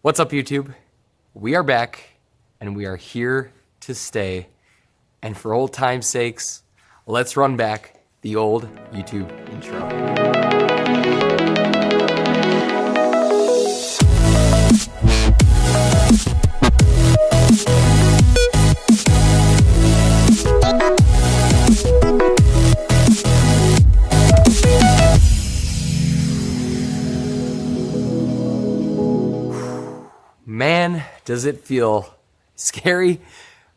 What's up, YouTube? We are back, and we are here to stay. And for old time's sakes, let's run back the old YouTube intro. Man, does it feel scary,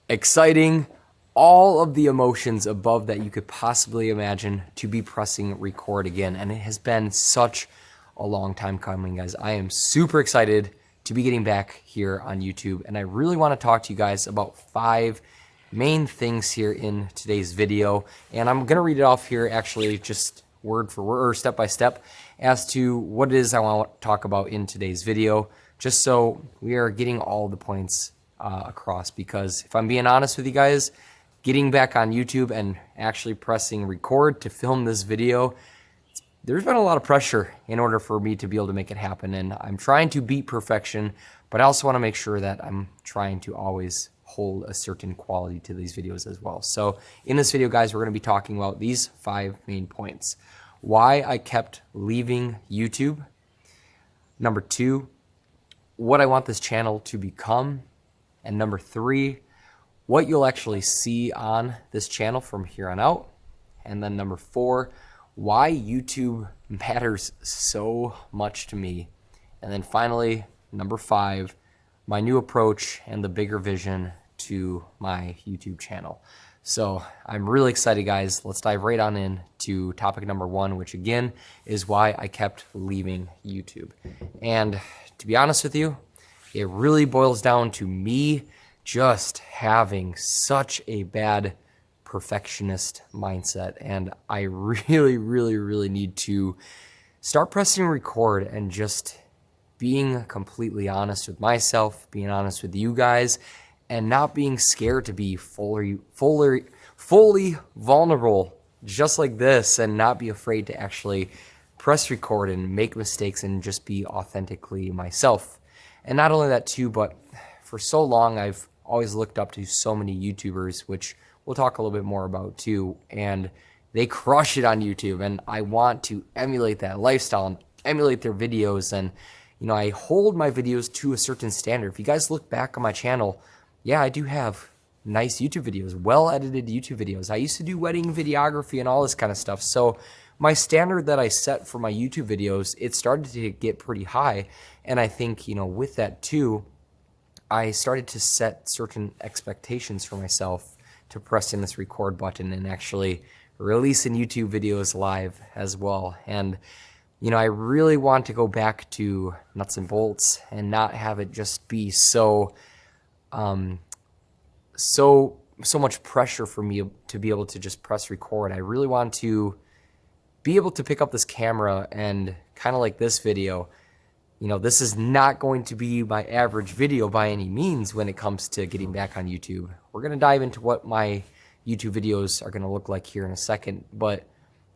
exciting, all of the emotions above that you could possibly imagine to be pressing record again. And it has been such a long time coming, guys. I am super excited to be getting back here on YouTube. And I really want to talk to you guys about 5 main things here in today's video. And I'm going to read it off here actually just word for word or step by step as to what it is I want to talk about in today's video, just so we are getting all the points across. Because if I'm being honest with you guys, getting back on YouTube and actually pressing record to film this video, there's been a lot of pressure in order for me to be able to make it happen. And I'm trying to beat perfection, but I also want to make sure that I'm trying to always hold a certain quality to these videos as well. So in this video, guys, we're going to be talking about these 5 main points. Why I kept leaving YouTube. Number 2, what I want this channel to become. And number 3, what you'll actually see on this channel from here on out. And then number 4, why YouTube matters so much to me. And then finally, number 5, my new approach and the bigger vision to my YouTube channel. So I'm really excited, guys. Let's dive right on in to topic number 1, which again is why I kept leaving YouTube. And to be honest with you, it really boils down to me just having such a bad perfectionist mindset. And I really need to start pressing record and just being completely honest with myself, being honest with you guys, and not being scared to be fully vulnerable just like this, and not be afraid to actually press record and make mistakes and just be authentically myself. And not only that too, but for so long I've always looked up to so many YouTubers, which we'll talk a little bit more about too, and they crush it on YouTube, and I want to emulate that lifestyle and emulate their videos. And you know, I hold my videos to a certain standard. If you guys look back on my channel, yeah, I do have nice YouTube videos, well-edited YouTube videos. I used to do wedding videography and all this kind of stuff. So my standard that I set for my YouTube videos, it started to get pretty high. And I think, you know, with that too, I started to set certain expectations for myself to press in this record button and actually releasing YouTube videos live as well. And, you know, I really want to go back to nuts and bolts and not have it just be so much pressure for me to be able to just press record. I really want to be able to pick up this camera and kind of like this video. You know, this is not going to be my average video by any means when it comes to getting back on YouTube. We're going to dive into what my YouTube videos are going to look like here in a second. But,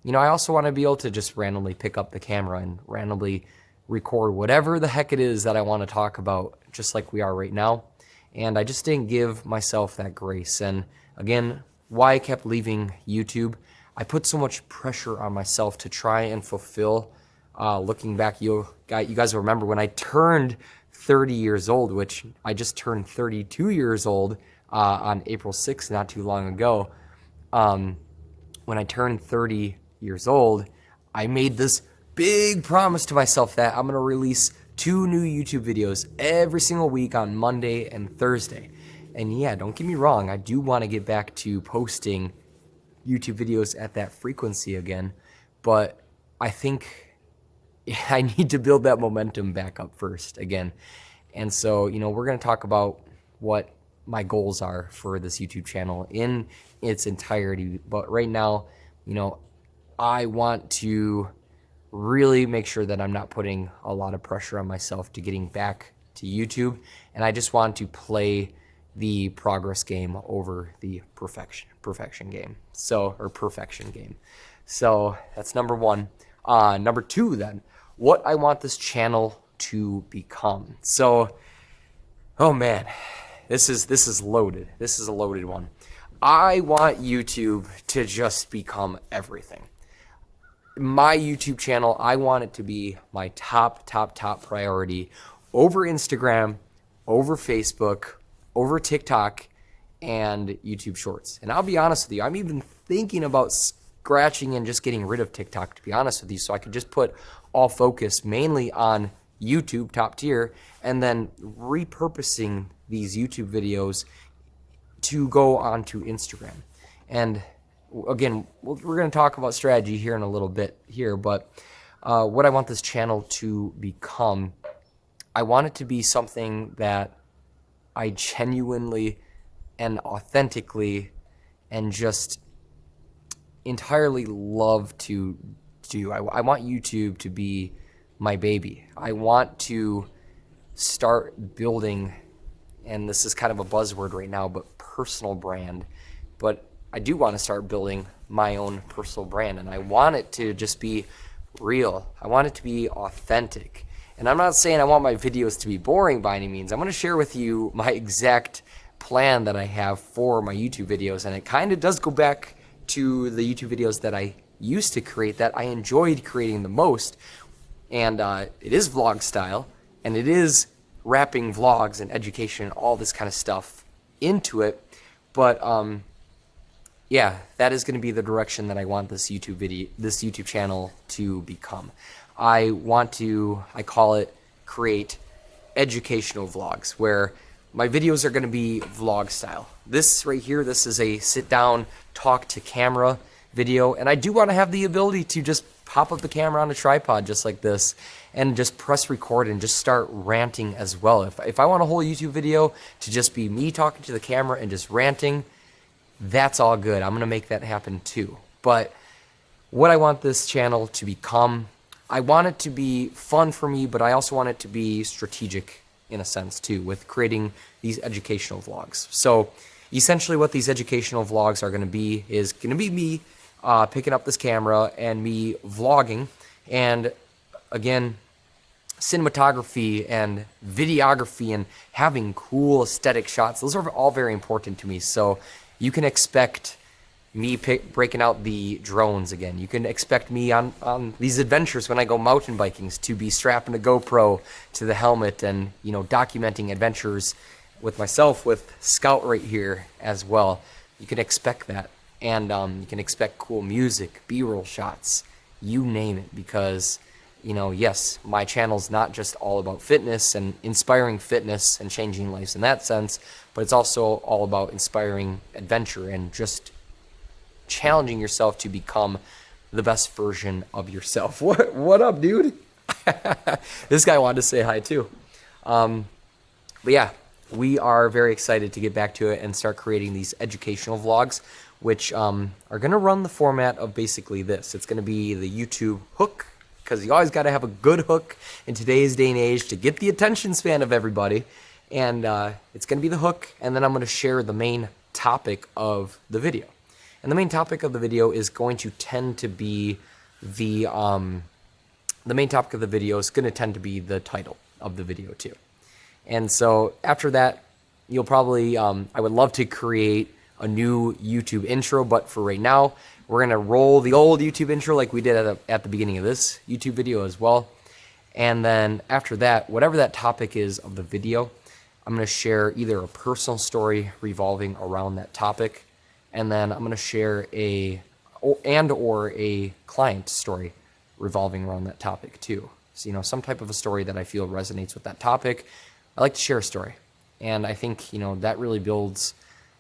you know, I also want to be able to just randomly pick up the camera and randomly record whatever the heck it is that I want to talk about, just like we are right now. And I just didn't give myself that grace. And again, why I kept leaving YouTube, I put so much pressure on myself to try and fulfill. Looking back, you guys will remember when I turned 30 years old, which I just turned 32 years old on April 6th, not too long ago. When I turned 30 years old, I made this big promise to myself that I'm going to release 2 new YouTube videos every single week on Monday and Thursday. And yeah, don't get me wrong, I do want to get back to posting YouTube videos at that frequency again, but I think I need to build that momentum back up first again. And so, you know, we're going to talk about what my goals are for this YouTube channel in its entirety. But right now, you know, I want to really make sure that I'm not putting a lot of pressure on myself to getting back to YouTube. And I just want to play the progress game over the perfection game. So, or perfection game. So that's number 1. Number 2 then, what I want this channel to become. So, oh man, this is loaded. This is a loaded one. I want YouTube to just become everything. My YouTube channel, I want it to be my top priority over Instagram, over Facebook, over TikTok, and YouTube Shorts. And I'll be honest with you, I'm even thinking about scratching and just getting rid of TikTok, to be honest with you, so I could just put all focus mainly on YouTube, top tier, and then repurposing these YouTube videos to go onto Instagram. And again, we're going to talk about strategy here in a little bit here, but what I want this channel to become, I want it to be something that I genuinely and authentically and just entirely love to do. I want YouTube to be my baby. I want to start building, and this is kind of a buzzword right now, but personal brand. But I do want to start building my own personal brand, and I want it to just be real. I want it to be authentic. And I'm not saying I want my videos to be boring by any means. I'm going to share with you my exact plan that I have for my YouTube videos, and it kind of does go back to the YouTube videos that I used to create that I enjoyed creating the most. And it is vlog style, and it is wrapping vlogs and education and all this kind of stuff into it. But yeah, that is going to be the direction that I want this YouTube channel to become. I want to, I call it, create educational vlogs where my videos are going to be vlog style. This right here, this is a sit down, talk to camera video, and I do want to have the ability to just pop up the camera on a tripod just like this and just press record and just start ranting as well. If I want a whole YouTube video to just be me talking to the camera and just ranting, that's all good. I'm going to make that happen too. But what I want this channel to become, I want it to be fun for me, but I also want it to be strategic in a sense too, with creating these educational vlogs. So essentially what these educational vlogs are going to be is going to be me picking up this camera and me vlogging, and again, cinematography and videography and having cool aesthetic shots. Those are all very important to me. So you can expect me breaking out the drones again. You can expect me on these adventures when I go mountain biking to be strapping a GoPro to the helmet and, you know, documenting adventures with myself, with Scout right here as well. You can expect that. And you can expect cool music, B-roll shots, you name it, because, you know, yes, my channel's not just all about fitness and inspiring fitness and changing lives in that sense, but it's also all about inspiring adventure and just challenging yourself to become the best version of yourself. What up, dude? This guy wanted to say hi too. But yeah, we are very excited to get back to it and start creating these educational vlogs, which are going to run the format of basically this. It's going to be the YouTube hook, because you always got to have a good hook in today's day and age to get the attention span of everybody. And it's going to be the hook, and then I'm going to share the main topic of the video. And the main topic of the video is going to tend to be the main topic of the video is going to tend to be the title of the video too. And so after that, you'll probably, I would love to create a new YouTube intro, but for right now, we're going to roll the old YouTube intro like we did at the beginning of this YouTube video as well. And then after that, whatever that topic is of the video, I'm going to share either a personal story revolving around that topic, and then I'm going to share or a client story revolving around that topic too. So, you know, some type of a story that I feel resonates with that topic. I like to share a story, and I think, you know, that really builds,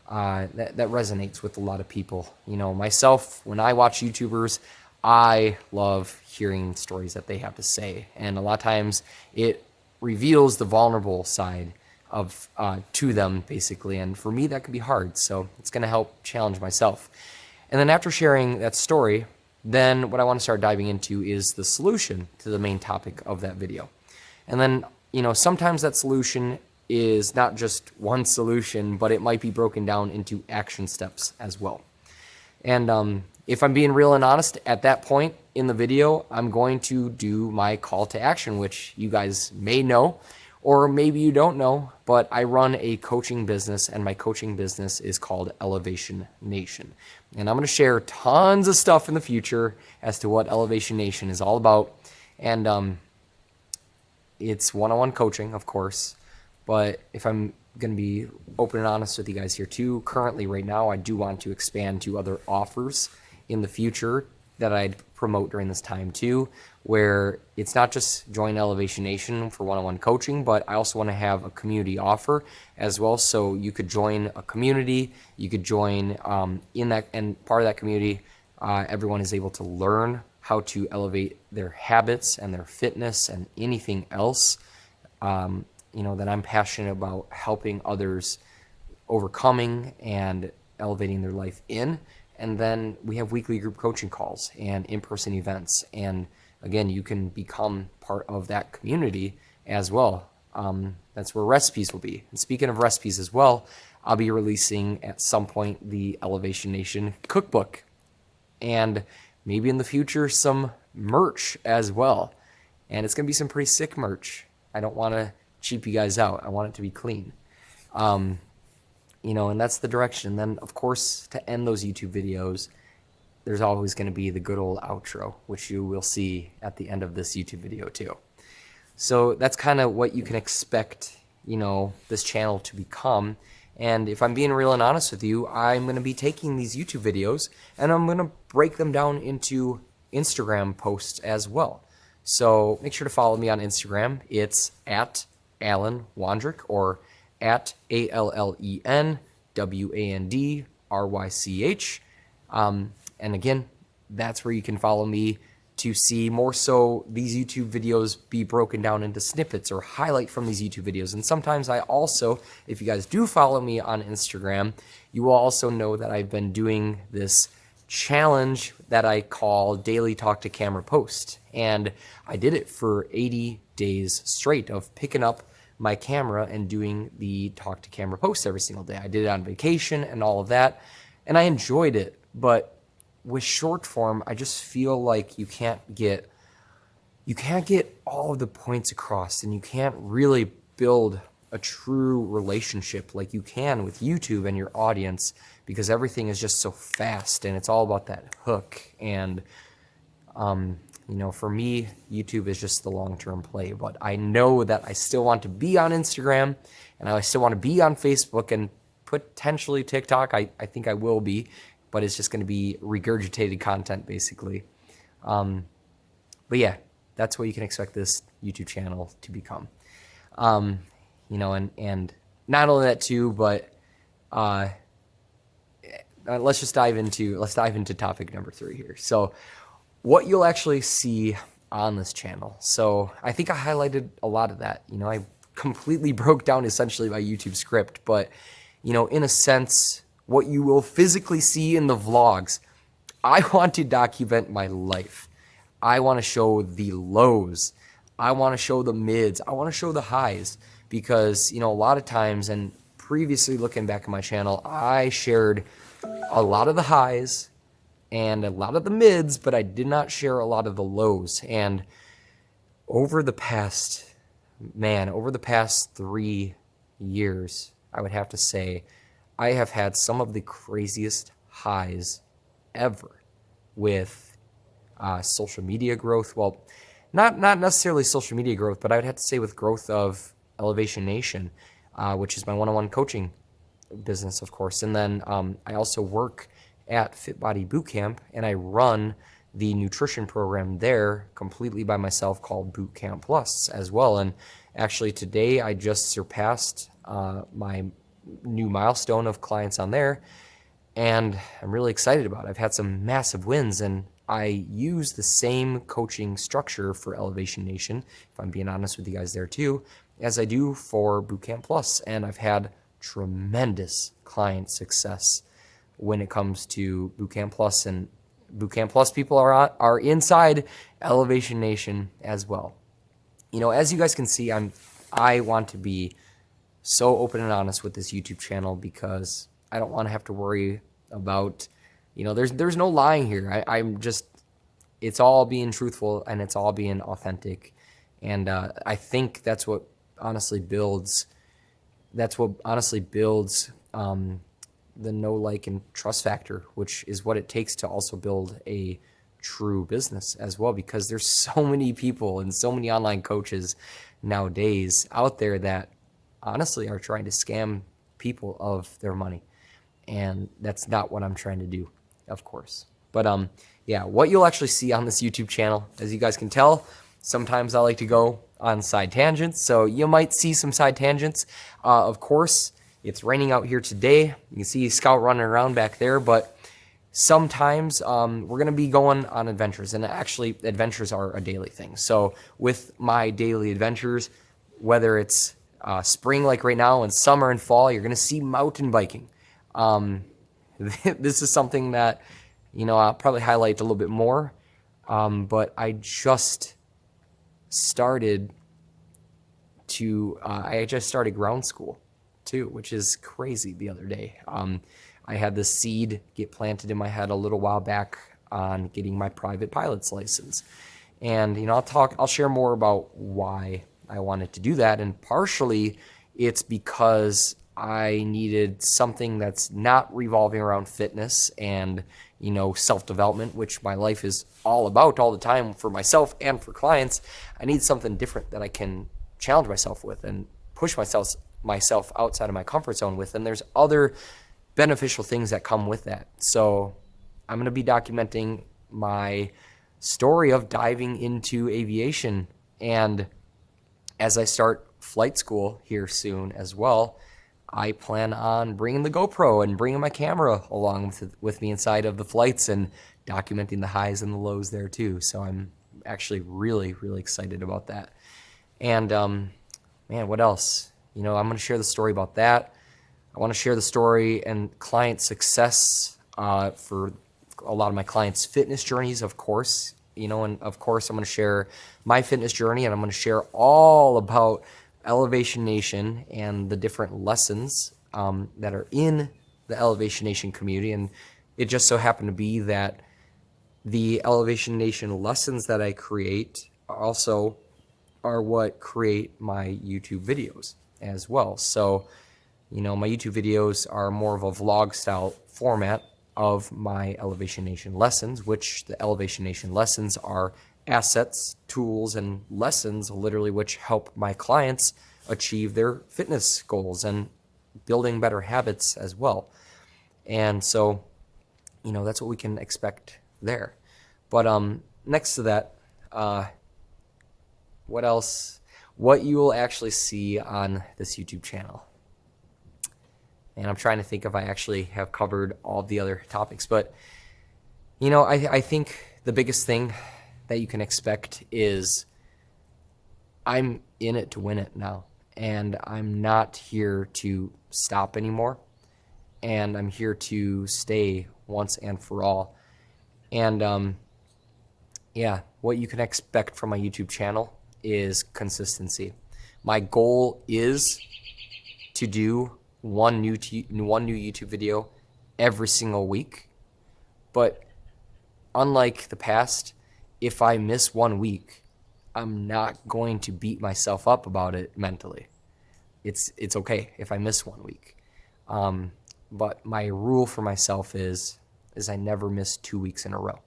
that resonates with a lot of people. You know, myself, when I watch YouTubers, I love hearing stories that they have to say, and a lot of times it reveals the vulnerable side of to them basically, and for me that can be hard, so it's going to help challenge myself. And then after sharing that story, then what I want to start diving into is the solution to the main topic of that video. And then, you know, sometimes that solution is not just one solution, but it might be broken down into action steps as well. And if I'm being real and honest, at that point, in the video, I'm going to do my call to action, which you guys may know, or maybe you don't know, but I run a coaching business, and my coaching business is called Elevation Nation. And I'm going to share tons of stuff in the future as to what Elevation Nation is all about. And it's one-on-one coaching, of course, but if I'm going to be open and honest with you guys here too, currently right now, I do want to expand to other offers in the future that I'd promote during this time too, where it's not just join Elevation Nation for one-on-one coaching, but I also want to have a community offer as well. So you could join a community, you could join in that, and part of that community, everyone is able to learn how to elevate their habits and their fitness and anything else, that I'm passionate about helping others overcoming and elevating their life in. And then we have weekly group coaching calls and in-person events. And again, you can become part of that community as well. That's where recipes will be. And speaking of recipes as well, I'll be releasing at some point the Elevation Nation cookbook, and maybe in the future some merch as well. And it's going to be some pretty sick merch. I don't want to cheap you guys out. I want it to be clean. And that's the direction. Then, of course, to end those YouTube videos, there's always going to be the good old outro, which you will see at the end of this YouTube video too. So that's kind of what you can expect, this channel to become. And if I'm being real and honest with you, I'm going to be taking these YouTube videos and I'm going to break them down into Instagram posts as well. So make sure to follow me on Instagram. It's at Alan Wandryk, or at ALLENWANDRYCH. And again, that's where you can follow me to see more so these YouTube videos be broken down into snippets or highlight from these YouTube videos. And sometimes I also, if you guys do follow me on Instagram, you will also know that I've been doing this challenge that I call Daily Talk to Camera Post. And I did it for 80 days straight of picking up my camera and doing the talk to camera post every single day. I did it on vacation and all of that, and I enjoyed it. But with short form, I just feel like you can't get all of the points across, and you can't really build a true relationship like you can with YouTube and your audience, because everything is just so fast and it's all about that hook. And for me, YouTube is just the long-term play, but I know that I still want to be on Instagram, and I still want to be on Facebook, and potentially TikTok. I think I will be, but it's just going to be regurgitated content basically. But yeah, that's what you can expect this YouTube channel to become. And not only that too, but let's dive into topic number 3 here. So what you'll actually see on this channel. So I think I highlighted a lot of that. I completely broke down essentially my YouTube script, but in a sense, what you will physically see in the vlogs, I want to document my life. I want to show the lows. I want to show the mids. I want to show the highs, because, a lot of times, and previously looking back at my channel, I shared a lot of the highs and a lot of the mids, but I did not share a lot of the lows. And over the past 3 years, I would have to say, I have had some of the craziest highs ever with social media growth. Well, not necessarily social media growth, but I would have to say with growth of Elevation Nation, which is my one-on-one coaching business, of course. And then I also work at Fit Body Bootcamp, and I run the nutrition program there completely by myself called Bootcamp Plus as well. And actually today I just surpassed my new milestone of clients on there, and I'm really excited about it. I've had some massive wins, and I use the same coaching structure for Elevation Nation, if I'm being honest with you guys there too, as I do for Bootcamp Plus. And I've had tremendous client success when it comes to Bootcamp Plus, and Bootcamp Plus people are inside Elevation Nation as well. As you guys can see, I want to be so open and honest with this YouTube channel, because I don't want to have to worry about, there's no lying here. it's all being truthful and it's all being authentic. And I think that's what honestly builds. That's what honestly builds the know, like, and trust factor, which is what it takes to also build a true business as well. Because there's so many people and so many online coaches nowadays out there that honestly are trying to scam people of their money, and that's not what I'm trying to do, of course. But yeah, what you'll actually see on this YouTube channel, as you guys can tell, sometimes I like to go on side tangents, so you might see some side tangents. Of course, it's raining out here today. You can see Scout running around back there, but sometimes we're going to be going on adventures, and actually adventures are a daily thing. So with my daily adventures, whether it's spring like right now and summer and fall, you're going to see mountain biking. This is something that, you know, I'll probably highlight a little bit more, but I just started ground school too, which is crazy the other day. I had the seed get planted in my head a little while back on getting my private pilot's license. And, you know, I'll share more about why I wanted to do that. And partially it's because I needed something that's not revolving around fitness and, you know, self-development, which my life is all about all the time for myself and for clients. I need something different that I can challenge myself with and push myself outside of my comfort zone with. And there's other beneficial things that come with that. So I'm going to be documenting my story of diving into aviation. And as I start flight school here soon as well, I plan on bringing the GoPro and bringing my camera along with me inside of the flights and documenting the highs and the lows there too. So I'm actually really, really excited about that. And man, what else? You know, I'm going to share the story about that. I want to share the story and client success for a lot of my clients' fitness journeys, of course. You know, and of course I'm going to share my fitness journey, and I'm going to share all about Elevation Nation and the different lessons that are in the Elevation Nation community. And it just so happened to be that the Elevation Nation lessons that I create also are what create my YouTube videos as well. So, you know, my YouTube videos are more of a vlog style format of my Elevation Nation lessons, which the Elevation Nation lessons are assets, tools, and lessons literally which help my clients achieve their fitness goals and building better habits as well. And so, you know, that's what we can expect there. But next to that, what else? What you will actually see on this YouTube channel. And I'm trying to think if I actually have covered all the other topics. But, you know, I think the biggest thing that you can expect is I'm in it to win it now. And I'm not here to stop anymore. And I'm here to stay once and for all. And, yeah, what you can expect from my YouTube channel is consistency. My goal is to do one new YouTube video every single week. But unlike the past, if I miss 1 week, I'm not going to beat myself up about it mentally. It's okay if I miss 1 week. But my rule for myself is I never miss 2 weeks in a row.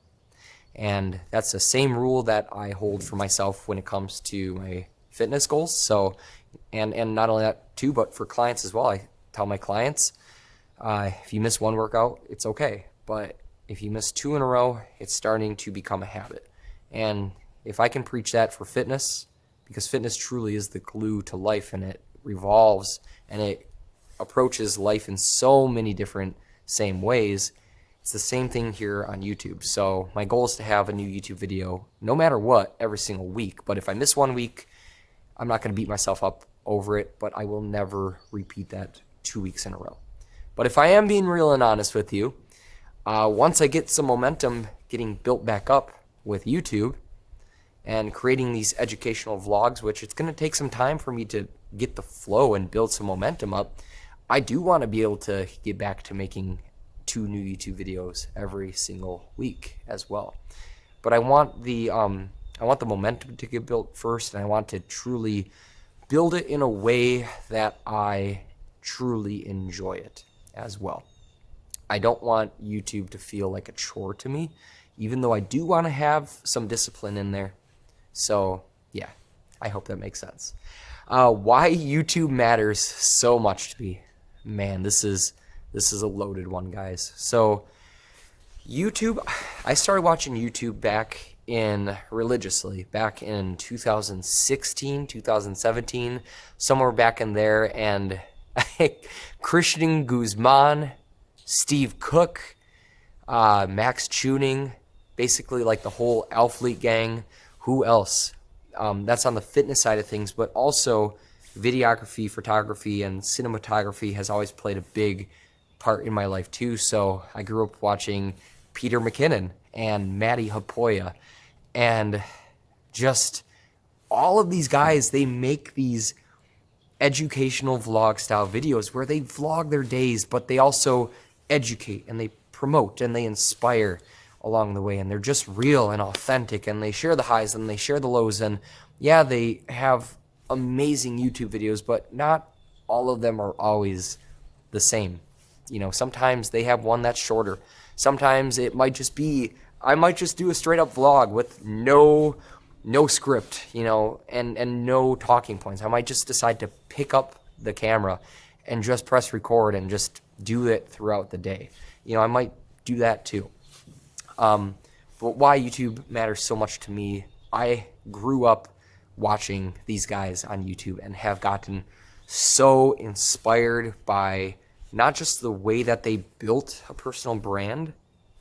And that's the same rule that I hold for myself when it comes to my fitness goals. So, and not only that too, but for clients as well. I tell my clients, if you miss one workout, it's okay. But if you miss 2 in a row, it's starting to become a habit. And if I can preach that for fitness, because fitness truly is the glue to life, and it revolves and it approaches life in so many different same ways, it's the same thing here on YouTube. So my goal is to have a new YouTube video no matter what every single week. But if I miss 1 week, I'm not going to beat myself up over it, but I will never repeat that 2 weeks in a row. But if I am being real and honest with you, once I get some momentum getting built back up with YouTube and creating these educational vlogs, which it's going to take some time for me to get the flow and build some momentum up, I do want to be able to get back to making 2 new YouTube videos every single week as well. but I want the momentum to get built first, and I want to truly build it in a way that I truly enjoy it as well. I don't want YouTube to feel like a chore to me, even though I do want to have some discipline in there. So yeah, I hope that makes sense. Why YouTube matters so much to me. Man, this is a loaded one, guys. So YouTube, I started watching YouTube religiously back in 2016, 2017, somewhere back in there. And Christian Guzman, Steve Cook, Max Tuning, basically like the whole Alphalete gang. Who else? That's on the fitness side of things, but also videography, photography, and cinematography has always played a big part in my life too. So I grew up watching Peter McKinnon and Matty Hapoya, and just all of these guys, they make these educational vlog style videos where they vlog their days, but they also educate and they promote and they inspire along the way, and they're just real and authentic, and they share the highs and they share the lows. And yeah, they have amazing YouTube videos, but not all of them are always the same. You know, sometimes they have one that's shorter. Sometimes it might just be, I might just do a straight up vlog with no script, you know, and no talking points. I might just decide to pick up the camera and just press record and just do it throughout the day. You know, I might do that too. But why YouTube matters so much to me, I grew up watching these guys on YouTube and have gotten so inspired by not just the way that they built a personal brand,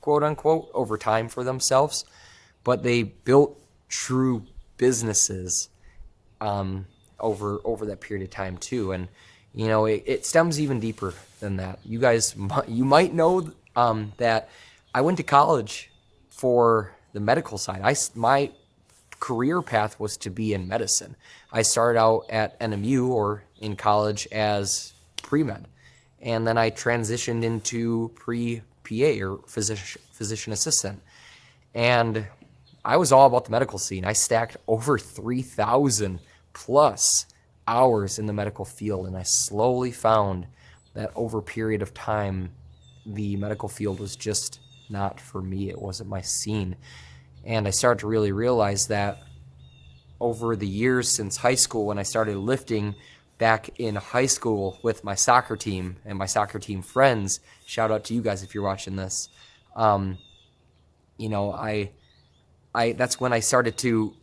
quote unquote, over time for themselves, but they built true businesses over that period of time too. And you know, it stems even deeper than that. You guys, you might know that I went to college for the medical side. My career path was to be in medicine. I started out at NMU or in college as pre-med, and then I transitioned into pre-PA or physician assistant. And I was all about the medical scene. I stacked over 3,000 plus hours in the medical field, and I slowly found that over a period of time, the medical field was just not for me. It wasn't my scene. And I started to really realize that over the years since high school, when I started lifting back in high school with my soccer team and my soccer team friends, shout out to you guys if you're watching this, you know, I that's when I started to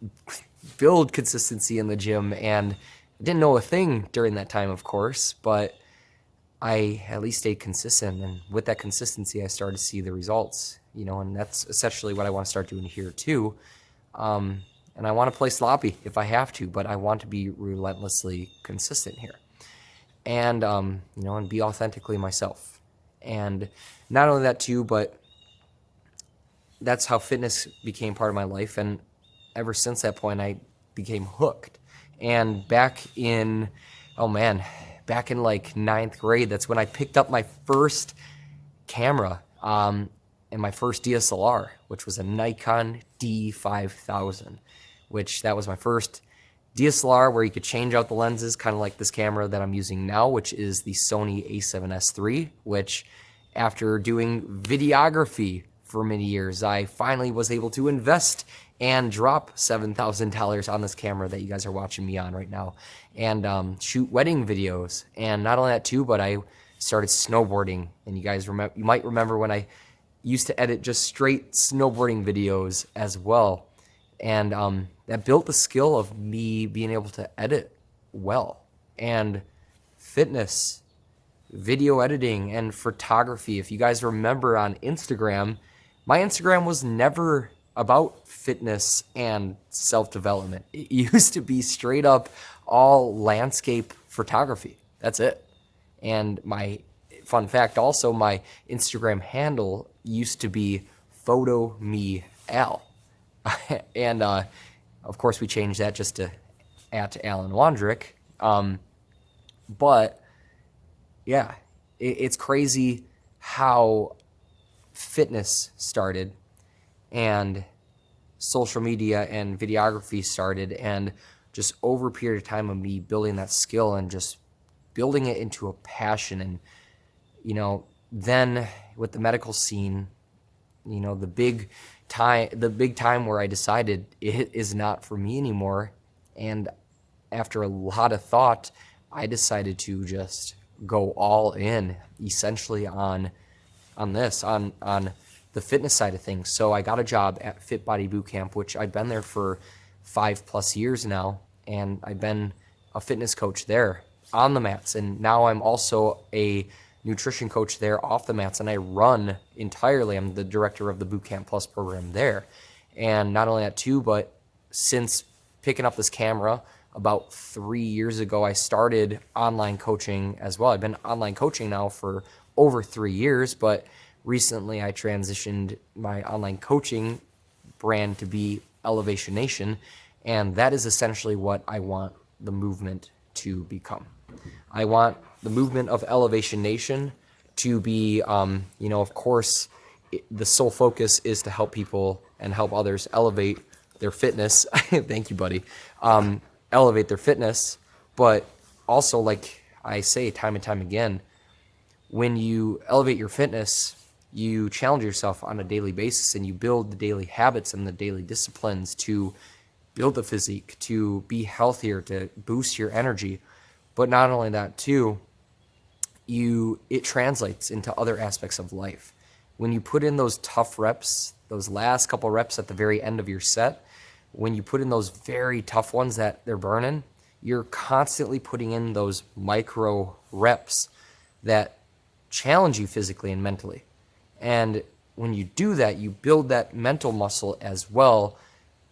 build consistency in the gym, and I didn't know a thing during that time, of course, but I at least stayed consistent, and with that consistency, I started to see the results, you know, and that's essentially what I want to start doing here too. And I want to play sloppy if I have to, but I want to be relentlessly consistent here, and you know, and be authentically myself. And not only that too, but that's how fitness became part of my life, and ever since that point, I became hooked. And back in like 9th grade, that's when I picked up my first camera and my first DSLR, which was a Nikon D5000, which that was my first DSLR where you could change out the lenses, kind of like this camera that I'm using now, which is the Sony a7S III, which after doing videography for many years, I finally was able to invest and drop $7,000 on this camera that you guys are watching me on right now, and shoot wedding videos. And not only that too, but I started snowboarding. And you guys you might remember when I used to edit just straight snowboarding videos as well. And that built the skill of me being able to edit well. And fitness, video editing, and photography. If you guys remember on Instagram, my Instagram was never about fitness and self-development. It used to be straight up all landscape photography. That's it. And my fun fact also, my Instagram handle used to be Photo Me Al. And of course we changed that just to @Alan Wandrick. But yeah, it's crazy how fitness started, and social media and videography started, and just over a period of time of me building that skill and just building it into a passion. And then with the medical scene, the big time where I decided it is not for me anymore. And after a lot of thought, I decided to just go all in, essentially on the fitness side of things. So I got a job at Fit Body Bootcamp, which I've been there for 5+ years now, and I've been a fitness coach there on the mats, and now I'm also a nutrition coach there off the mats, and I run entirely. I'm the director of the Bootcamp Plus program there. And not only that too, but since picking up this camera about 3 years ago, I started online coaching as well. I've been online coaching now for over 3 years, but recently I transitioned my online coaching brand to be Elevation Nation, and that is essentially what I want the movement to become. I want the movement of Elevation Nation to be, of course, the sole focus is to help people and help others elevate their fitness. Thank you, buddy. Elevate their fitness, but also, like I say time and time again, when you elevate your fitness, you challenge yourself on a daily basis, and you build the daily habits and the daily disciplines to build the physique, to be healthier, to boost your energy. But not only that too, it translates into other aspects of life. When you put in those tough reps, those last couple reps at the very end of your set, when you put in those very tough ones that they're burning, you're constantly putting in those micro reps that challenge you physically and mentally. And when you do that, you build that mental muscle as well,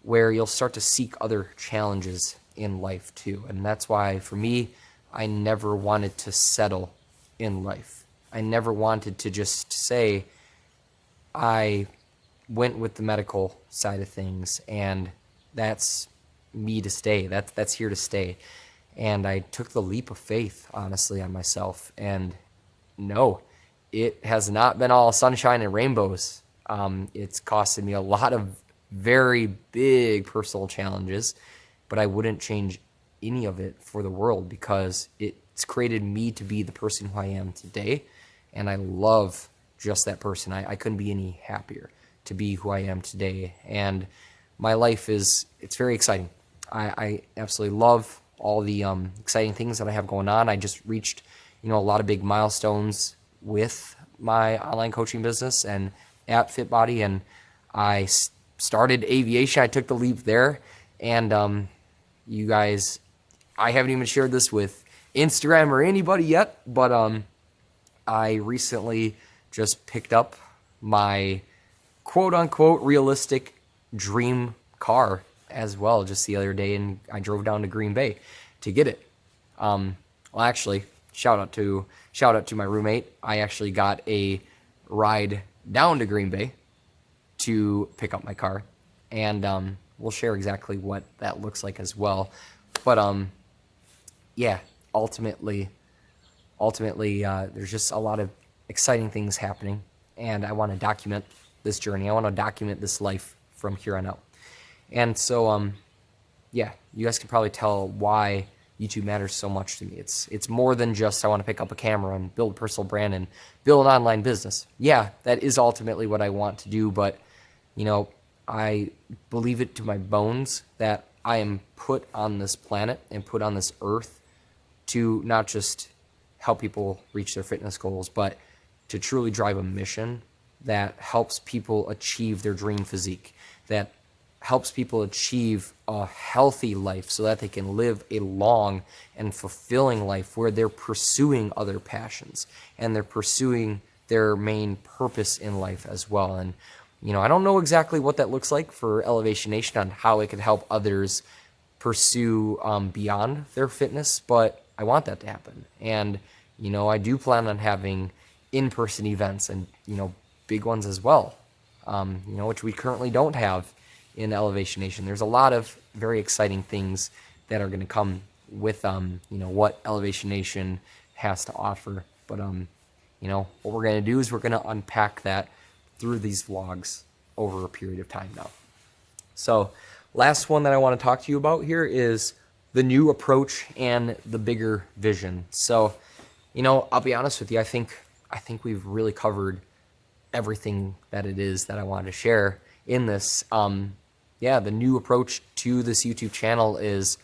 where you'll start to seek other challenges in life too. And that's why, for me, I never wanted to settle in life. I never wanted to just say, I went with the medical side of things, and that's me to stay. That's here to stay. And I took the leap of faith, honestly, on myself. And no, it has not been all sunshine and rainbows. It's costed me a lot of very big personal challenges, but I wouldn't change any of it for the world, because it's created me to be the person who I am today. And I love just that person. I couldn't be any happier to be who I am today. And my life it's very exciting. I absolutely love all the exciting things that I have going on. I just reached, a lot of big milestones with my online coaching business and at FitBody, and I started aviation. I took the leap there, and you guys, I haven't even shared this with Instagram or anybody yet, but I recently just picked up my quote-unquote realistic dream car as well just the other day, and I drove down to Green Bay to get it. Well, actually, shout out to my roommate. I actually got a ride down to Green Bay to pick up my car, and we'll share exactly what that looks like as well. But yeah, ultimately, there's just a lot of exciting things happening, and I want to document this journey. I want to document this life from here on out. And so, yeah, you guys can probably tell why YouTube matters so much to me. It's more than just I want to pick up a camera and build a personal brand and build an online business. Yeah, that is ultimately what I want to do, but I believe it to my bones that I am put on this planet and put on this earth to not just help people reach their fitness goals, but to truly drive a mission that helps people achieve their dream physique, that helps people achieve a healthy life so that they can live a long and fulfilling life where they're pursuing other passions and they're pursuing their main purpose in life as well. And, I don't know exactly what that looks like for Elevation Nation on how it could help others pursue beyond their fitness, but I want that to happen. And, I do plan on having in-person events and, big ones as well, which we currently don't have in Elevation Nation. There's a lot of very exciting things that are going to come with, what Elevation Nation has to offer. But, what we're going to do is we're going to unpack that through these vlogs over a period of time now. So last one that I want to talk to you about here is the new approach and the bigger vision. So, I'll be honest with you. I think we've really covered everything that it is that I wanted to share in this. The new approach to this YouTube channel is,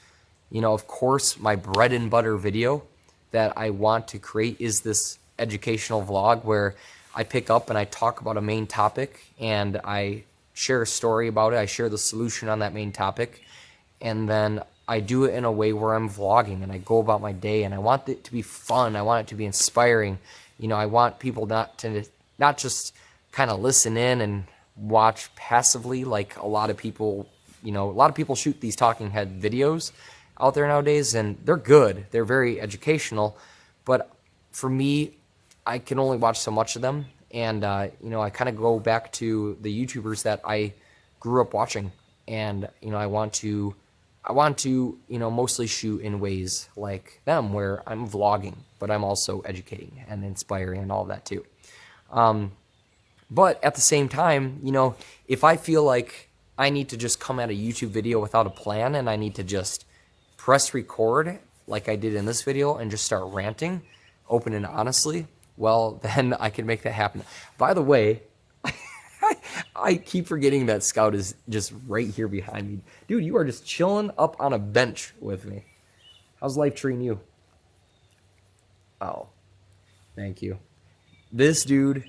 of course, my bread and butter video that I want to create is this educational vlog where I pick up and I talk about a main topic and I share a story about it. I share the solution on that main topic, and then I do it in a way where I'm vlogging and I go about my day, and I want it to be fun. I want it to be inspiring. I want people not just kind of listen in and watch passively like a lot of people. A lot of people shoot these talking head videos out there nowadays, and they're good. They're very educational, but for me, I can only watch so much of them. And, I kind of go back to the YouTubers that I grew up watching. And, I want to, mostly shoot in ways like them where I'm vlogging, but I'm also educating and inspiring and all of that too. But at the same time, if I feel like I need to just come at a YouTube video without a plan and I need to just press record like I did in this video and just start ranting open and honestly, well, then I can make that happen. By the way, I keep forgetting that Scout is just right here behind me. Dude, you are just chilling up on a bench with me. How's life treating you? Oh, thank you. This dude,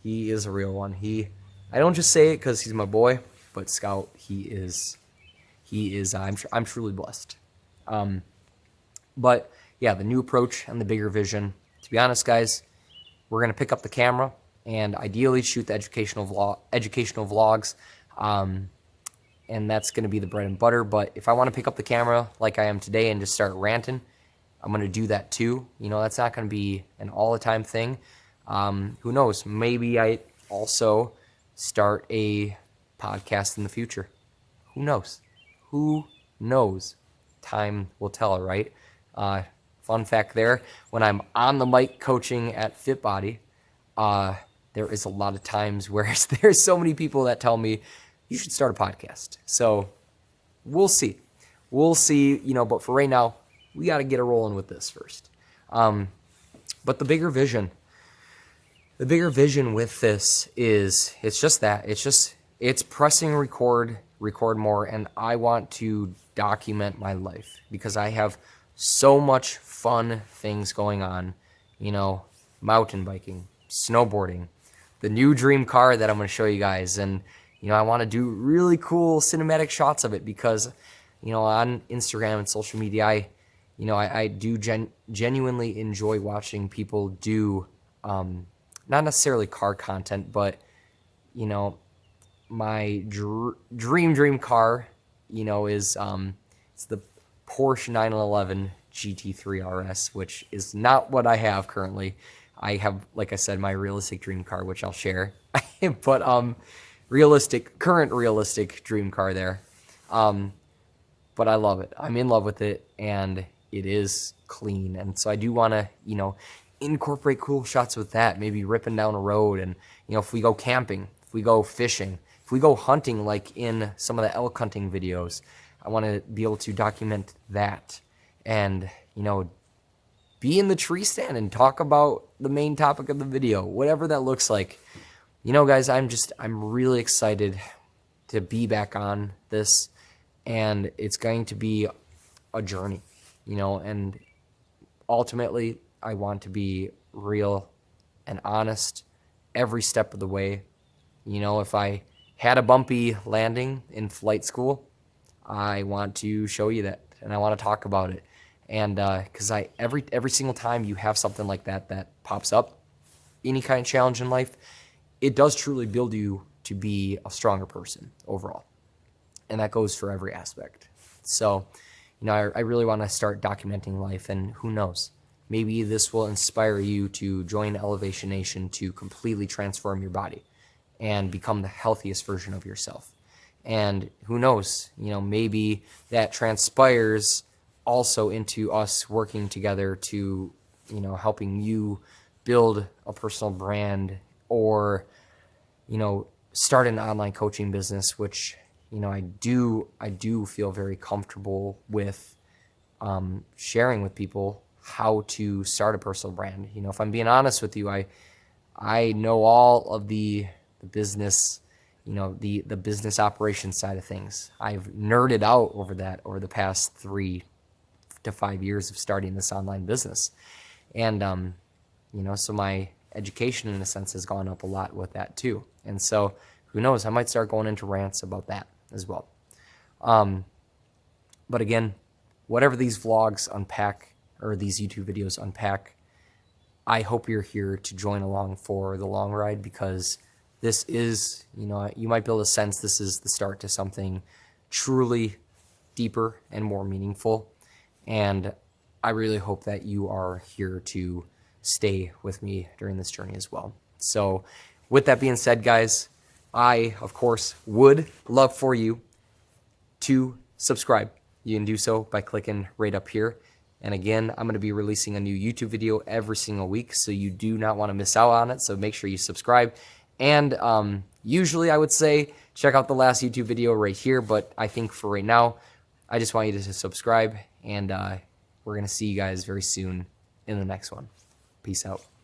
he is a real one. I don't just say it because he's my boy, but Scout, he is, I'm truly blessed. But yeah, the new approach and the bigger vision. To be honest, guys, we're going to pick up the camera and ideally shoot the educational vlogs. And that's going to be the bread and butter. But if I want to pick up the camera like I am today and just start ranting, I'm going to do that too. That's not going to be an all the time thing. Who knows? Maybe I also start a podcast in the future. Who knows? Who knows? Time will tell, right? Fun fact there, when I'm on the mic coaching at FitBody, there is a lot of times where there's so many people that tell me, you should start a podcast. So we'll see. But for right now, we got to get a rolling with this first. But the bigger vision with this is, it's just that. It's pressing record more, and I want to document my life because I have so much fun things going on, mountain biking, snowboarding, the new dream car that I'm going to show you guys. And, I want to do really cool cinematic shots of it because, on Instagram and social media, I do genuinely enjoy watching people do, not necessarily car content, but, my dream car, is, it's the Porsche 911 GT3 RS, which is not what I have currently. I have, like I said, my realistic dream car, which I'll share. But current realistic dream car there. But I love it. I'm in love with it, and it is clean. And so I do want to, incorporate cool shots with that. Maybe ripping down a road, and if we go camping, if we go fishing, if we go hunting, like in some of the elk hunting videos, I want to be able to document that and, be in the tree stand and talk about the main topic of the video, whatever that looks like. Guys, I'm really excited to be back on this, and it's going to be a journey, and ultimately I want to be real and honest every step of the way. If I had a bumpy landing in flight school, I want to show you that, and I want to talk about it. And because every single time you have something like that pops up, any kind of challenge in life, it does truly build you to be a stronger person overall. And that goes for every aspect. So, I really want to start documenting life, and who knows, maybe this will inspire you to join Elevation Nation to completely transform your body and become the healthiest version of yourself. And who knows, maybe that transpires also into us working together to, helping you build a personal brand or, start an online coaching business, which, I do feel very comfortable with sharing with people how to start a personal brand. If I'm being honest with you, I know all of the business, the business operations side of things. I've nerded out over that over the past 3 to 5 years of starting this online business. And, so my education in a sense has gone up a lot with that too. And so who knows, I might start going into rants about that as well. But again, whatever these vlogs unpack or these YouTube videos unpack, I hope you're here to join along for the long ride, because this is, you might be able to sense this is the start to something truly deeper and more meaningful. And I really hope that you are here to stay with me during this journey as well. So with that being said, guys, I, of course, would love for you to subscribe. You can do so by clicking right up here. And again, I'm going to be releasing a new YouTube video every single week, so you do not want to miss out on it. So make sure you subscribe. And usually I would say check out the last YouTube video right here, but I think for right now, I just want you to subscribe, and we're going to see you guys very soon in the next one. Peace out.